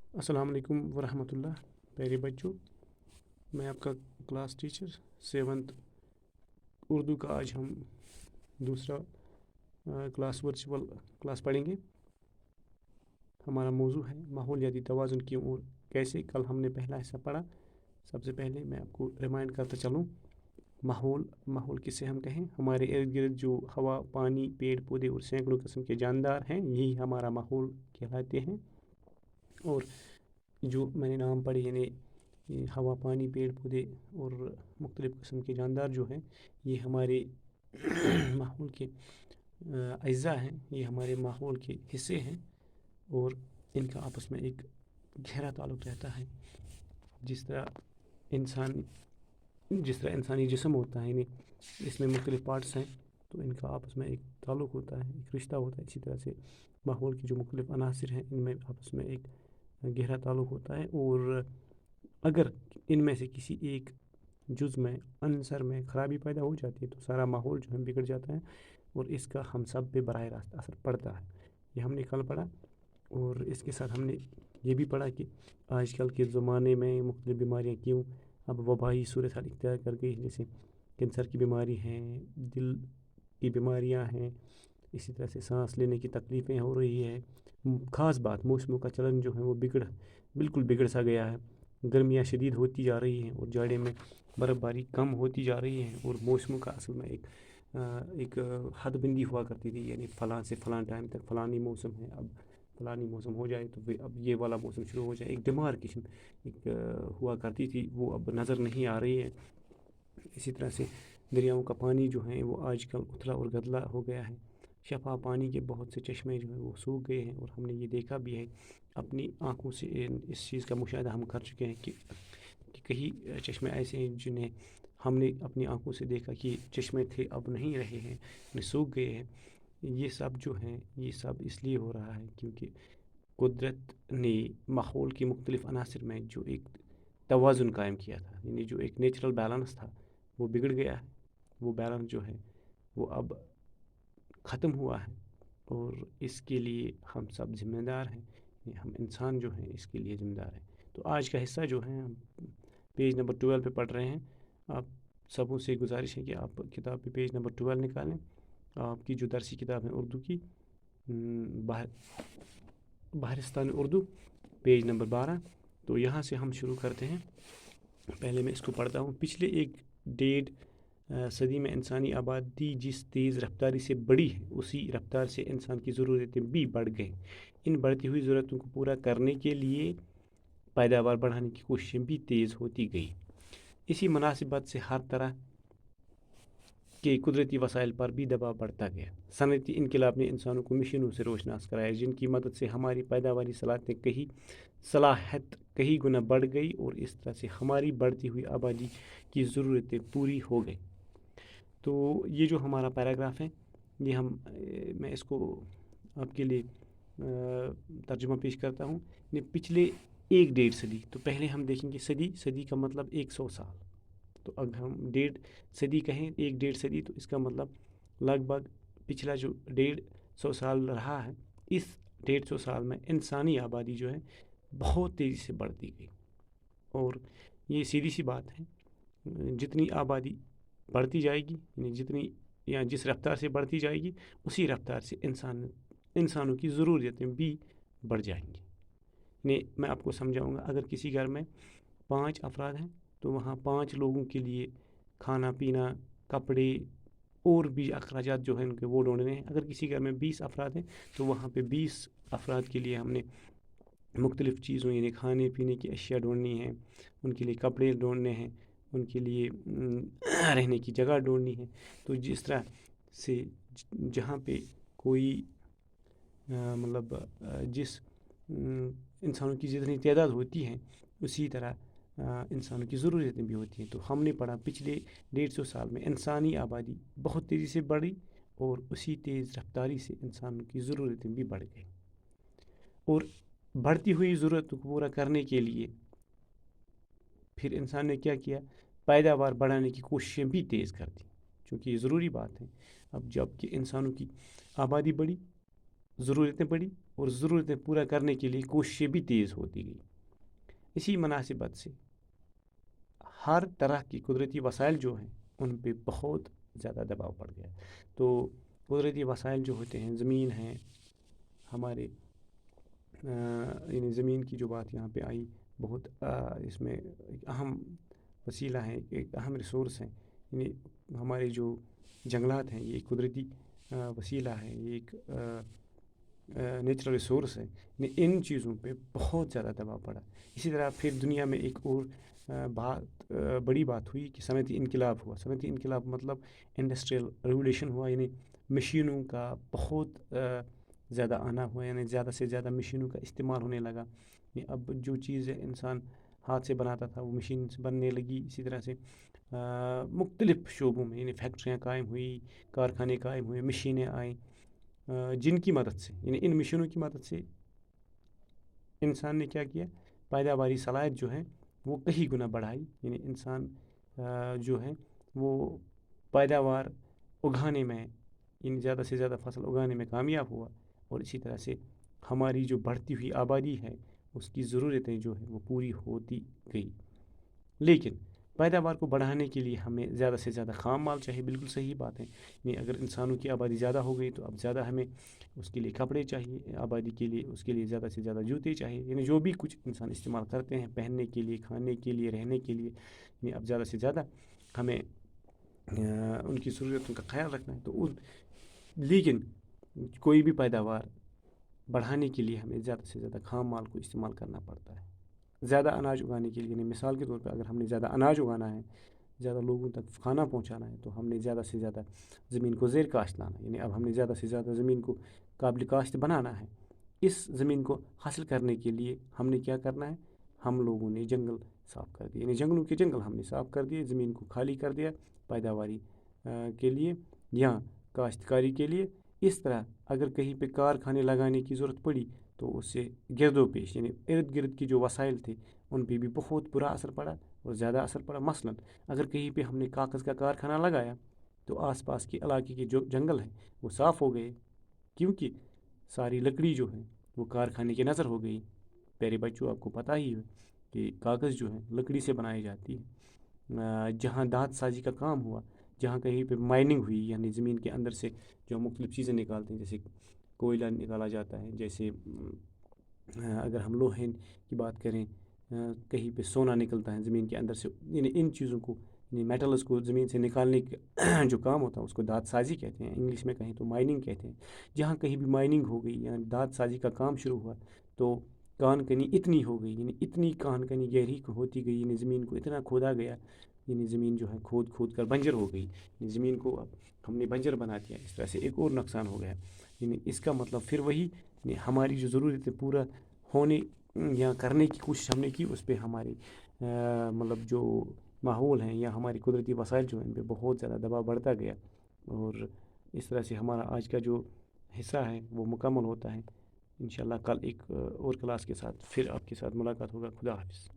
السلام علیکم ورحمۃ اللہ. پیارے بچوں، میں آپ کا کلاس ٹیچر 7th اردو کا آج ہم دوسرا کلاس ورچوئل کلاس پڑھیں گے. ہمارا موضوع ہے ماحولیاتی توازن کیوں اور کیسے. کل ہم نے پہلا حصہ پڑھا. سب سے پہلے میں آپ کو ریمائنڈ کرتا چلوں، ماحول کسے ہم کہیں؟ ہمارے ارد گرد جو ہوا، پانی، پیڑ پودے اور سینکڑوں قسم کے جاندار ہیں، یہی ہمارا ماحول کہلاتے ہیں. اور جو میں نے نام پڑھے، یعنی ہوا، پانی، پیڑ پودے اور مختلف قسم کے جاندار جو ہیں، یہ ہمارے ماحول کے اجزاء ہیں، یہ ہمارے ماحول کے حصے ہیں، اور ان کا آپس میں ایک گہرا تعلق رہتا ہے. جس طرح انسانی جسم ہوتا ہے، یعنی اس میں مختلف پارٹس ہیں، تو ان کا آپس میں ایک تعلق ہوتا ہے، ایک رشتہ ہوتا ہے. اسی طرح سے ماحول کے جو مختلف عناصر ہیں، ان میں آپس میں ایک گہرا تعلق ہوتا ہے. اور اگر ان میں سے کسی ایک جز میں، عنصر میں خرابی پیدا ہو جاتی ہے تو سارا ماحول جو ہے بگڑ جاتا ہے، اور اس کا ہم سب پہ براہ راست اثر پڑتا ہے. یہ ہم نے کل پڑھا. اور اس کے ساتھ ہم نے یہ بھی پڑھا کہ آج کل کے زمانے میں مختلف بیماریاں کیوں اب وبائی صورتحال اختیار کر گئی، جیسے کینسر کی بیماری ہیں، دل کی بیماریاں ہیں، اسی طرح سے سانس لینے کی تکلیفیں ہو رہی ہے. خاص بات، موسموں کا چلن جو ہے وہ بالکل بگڑ سا گیا ہے. گرمیاں شدید ہوتی جا رہی ہیں، اور جاڑے میں برف باری کم ہوتی جا رہی ہے. اور موسموں کا اصل میں ایک حد بندی ہوا کرتی تھی، یعنی فلاں سے فلاں ٹائم تک فلانی موسم ہے، اب فلانی موسم ہو جائے تو اب یہ والا موسم شروع ہو جائے. ایک ڈیمارکیشن ایک ہوا کرتی تھی، وہ اب نظر نہیں آ رہی ہے. اسی طرح سے دریاؤں کا پانی جو ہے وہ آج کل اتھلا اور گدلا ہو گیا ہے. شفا پانی کے بہت سے چشمے جو ہیں وہ سوکھ گئے ہیں، اور ہم نے یہ دیکھا بھی ہے اپنی آنکھوں سے. اس چیز کا مشاہدہ ہم کر چکے ہیں کہ کئی چشمے ایسے ہیں جنہیں ہم نے اپنی آنکھوں سے دیکھا کہ چشمے تھے، اب نہیں رہے ہیں، سوکھ گئے ہیں. یہ سب جو ہیں، یہ سب اس لیے ہو رہا ہے کیونکہ قدرت نے ماحول کے مختلف عناصر میں جو ایک توازن قائم کیا تھا، یعنی جو ایک نیچرل بیلنس تھا، وہ بگڑ گیا ہے. وہ بیلنس جو ہے وہ اب ختم ہوا ہے، اور اس کے لیے ہم سب ذمہ دار ہیں. ہم انسان جو ہیں اس کے لیے ذمہ دار ہیں. تو آج کا حصہ جو ہے ہم پیج نمبر 12 پہ پڑھ رہے ہیں. آپ سبوں سے گزارش ہے کہ آپ کتاب پہ پیج نمبر 12 نکالیں. آپ کی جو درسی کتاب ہے اردو کی، بہارستان اردو، پیج نمبر 12. تو یہاں سے ہم شروع کرتے ہیں. پہلے میں اس کو پڑھتا ہوں. پچھلے 1.5 صدی میں انسانی آبادی جس تیز رفتاری سے بڑھی ہے، اسی رفتار سے انسان کی ضرورتیں بھی بڑھ گئیں. ان بڑھتی ہوئی ضرورتوں کو پورا کرنے کے لیے پیداوار بڑھانے کی کوششیں بھی تیز ہوتی گئی. اسی مناسبت سے ہر طرح کے قدرتی وسائل پر بھی دباؤ بڑھتا گیا. صنعتی انقلاب نے انسانوں کو مشینوں سے روشناس کرایا، جن کی مدد سے ہماری پیداواری صلاحیت کئی گنا بڑھ گئی، اور اس طرح سے ہماری بڑھتی ہوئی آبادی کی ضرورتیں پوری ہو گئی. تو یہ جو ہمارا پیراگراف ہے، یہ میں اس کو آپ کے لیے ترجمہ پیش کرتا ہوں. پچھلے 1.5 صدی، تو پہلے ہم دیکھیں گے صدی کا مطلب 100 سال. تو اگر ہم 1.5 صدی کہیں، 1.5 صدی، تو اس کا مطلب لگ بھگ پچھلا جو 150 سال رہا ہے، اس 150 سال میں انسانی آبادی جو ہے بہت تیزی سے بڑھتی گئی. اور یہ سیدھی سی بات ہے، جتنی آبادی بڑھتی جائے گی، جس رفتار سے بڑھتی جائے گی، اسی رفتار سے انسانوں کی ضرورتیں بھی بڑھ جائیں گی. میں آپ کو سمجھاؤں گا. اگر کسی گھر میں 5 افراد ہیں تو وہاں 5 لوگوں کے لیے کھانا پینا، کپڑے اور بھی اخراجات جو ہیں ان کے وہ ڈھونڈنے ہیں. اگر کسی گھر میں 20 افراد ہیں تو وہاں پہ 20 افراد کے لیے ہم نے مختلف چیزوں، یعنی کھانے پینے کی اشیاء ڈھونڈنی ہیں، ان کے لیے کپڑے ڈھونڈنے ہیں، ان کے لیے رہنے کی جگہ ڈھونڈنی ہے. تو جس طرح سے جہاں پہ کوئی جس انسانوں کی جتنی تعداد ہوتی ہے، اسی طرح انسانوں کی ضرورتیں بھی ہوتی ہیں. تو ہم نے پڑھا پچھلے 150 سال میں انسانی آبادی بہت تیزی سے بڑھی، اور اسی تیز رفتاری سے انسانوں کی ضرورتیں بھی بڑھ گئی. اور بڑھتی ہوئی ضرورتوں کو پورا کرنے کے لیے پھر انسان نے کیا کیا؟ پیداوار بڑھانے کی کوششیں بھی تیز کر دی، چونکہ یہ ضروری بات ہے. اب جب کہ انسانوں کی آبادی بڑھی، ضرورتیں بڑھی، اور ضرورتیں پورا کرنے کے لیے کوششیں بھی تیز ہوتی گئی. اسی مناسبت سے ہر طرح کی قدرتی وسائل جو ہیں ان پہ بہت زیادہ دباؤ پڑ گیا. تو قدرتی وسائل جو ہوتے ہیں، زمین ہیں ہمارے، یعنی زمین کی جو بات یہاں پہ آئی، بہت اس میں ایک اہم وسیلہ ہے، ایک اہم ریسورس ہے. یعنی ہمارے جو جنگلات ہیں یہ ایک قدرتی وسیلہ ہے، یہ ایک نیچرل ریسورس ہے. یعنی ان چیزوں پہ بہت زیادہ دباؤ پڑا. اسی طرح پھر دنیا میں ایک اور بڑی بات ہوئی کہ صنعتی انقلاب ہوا. صنعتی انقلاب مطلب انڈسٹریل ریولیوشن ہوا، یعنی مشینوں کا بہت زیادہ آنا ہوا، یعنی زیادہ سے زیادہ مشینوں کا استعمال ہونے لگا. اب جو چیز انسان ہاتھ سے بناتا تھا وہ مشین سے بننے لگی. اسی طرح سے مختلف شعبوں میں یعنی فیکٹریاں قائم ہوئی، کارخانے قائم ہوئے، مشینیں آئیں جن کی مدد سے، یعنی ان مشینوں کی مدد سے انسان نے کیا کیا، پیداواری صلاحیت جو ہے وہ کئی گنا بڑھائی. یعنی انسان جو ہے وہ پیداوار اگانے میں، یعنی زیادہ سے زیادہ فصل اگانے میں کامیاب ہوا. اور اسی طرح سے ہماری جو بڑھتی ہوئی آبادی ہے اس کی ضرورتیں جو ہے وہ پوری ہوتی گئی. لیکن پیداوار کو بڑھانے کے لیے ہمیں زیادہ سے زیادہ خام مال چاہیے. بالکل صحیح بات ہے. یعنی اگر انسانوں کی آبادی زیادہ ہو گئی تو اب زیادہ ہمیں اس کے لیے کپڑے چاہیے، آبادی کے لیے اس کے لیے زیادہ سے زیادہ جوتے چاہیے. یعنی جو بھی کچھ انسان استعمال کرتے ہیں پہننے کے لیے، کھانے کے لیے، رہنے کے لیے، یعنی اب زیادہ سے زیادہ ہمیں ان کی ضرورتوں کا خیال رکھنا ہے. تو لیکن کوئی بھی پیداوار بڑھانے کے لیے ہمیں زیادہ سے زیادہ خام مال کو استعمال کرنا پڑتا ہے. زیادہ اناج اگانے کے لیے، یعنی مثال کے طور پر اگر ہم نے زیادہ اناج اگانا ہے، زیادہ لوگوں تک کھانا پہنچانا ہے، تو ہم نے زیادہ سے زیادہ زمین کو زیر کاشت لانا ہے. یعنی اب ہم نے زیادہ سے زیادہ زمین کو قابل کاشت بنانا ہے. اس زمین کو حاصل کرنے کے لیے ہم نے کیا کرنا ہے، ہم لوگوں نے جنگل صاف کر دیے. یعنی جنگلوں کے جنگل ہم نے صاف کر دیے، زمین کو خالی کر دیا پیداواری کے لیے یا کاشتکاری کے لیے. اس طرح اگر کہیں پہ کارخانے لگانے کی ضرورت پڑی تو اس سے گرد و پیش، یعنی ارد گرد کی جو وسائل تھے ان پہ بھی بہت برا اثر پڑا اور زیادہ اثر پڑا. مثلاً اگر کہیں پہ ہم نے کاغذ کا کارخانہ لگایا تو آس پاس کے علاقے کے جو جنگل ہیں وہ صاف ہو گئے، کیونکہ ساری لکڑی جو ہے وہ کارخانے کی نظر ہو گئی. پیارے بچوں، آپ کو پتہ ہی ہے کہ کاغذ جو ہے لکڑی سے بنائی جاتی ہے. جہاں دھات سازی کا کام ہوا، جہاں کہیں پہ مائننگ ہوئی، یعنی زمین کے اندر سے جو مختلف چیزیں نکالتے ہیں، جیسے کوئلہ نکالا جاتا ہے، جیسے اگر ہم لوہے کی بات کریں، کہیں پہ سونا نکلتا ہے زمین کے اندر سے. یعنی ان چیزوں کو، یعنی میٹلز کو زمین سے نکالنے کا جو کام ہوتا ہے اس کو دھات سازی کہتے ہیں. انگلش میں کہیں تو مائننگ کہتے ہیں. جہاں کہیں بھی مائننگ ہو گئی یا دھات سازی کا کام شروع ہوا تو کان کنی اتنی ہو گئی، یعنی اتنی کان کنی گہری ہوتی گئی، یعنی زمین کو اتنا کھودا گیا، یعنی زمین جو ہے کھود کھود کر بنجر ہو گئی. یعنی زمین کو اب ہم نے بنجر بنا دیا. اس طرح سے ایک اور نقصان ہو گیا. یعنی اس کا مطلب پھر وہی، یعنی ہماری جو ضرورتیں پورا ہونے یا کرنے کی کوشش ہم نے کی، اس پہ ہماری مطلب جو ماحول ہیں یا ہماری قدرتی وسائل جو ہیں ان پہ بہت زیادہ دباؤ بڑھتا گیا. اور اس طرح سے ہمارا آج کا جو حصہ ہے وہ مکمل ہوتا ہے. انشاءاللہ کل ایک اور کلاس کے ساتھ پھر آپ کے ساتھ ملاقات ہوگا. خدا حافظ.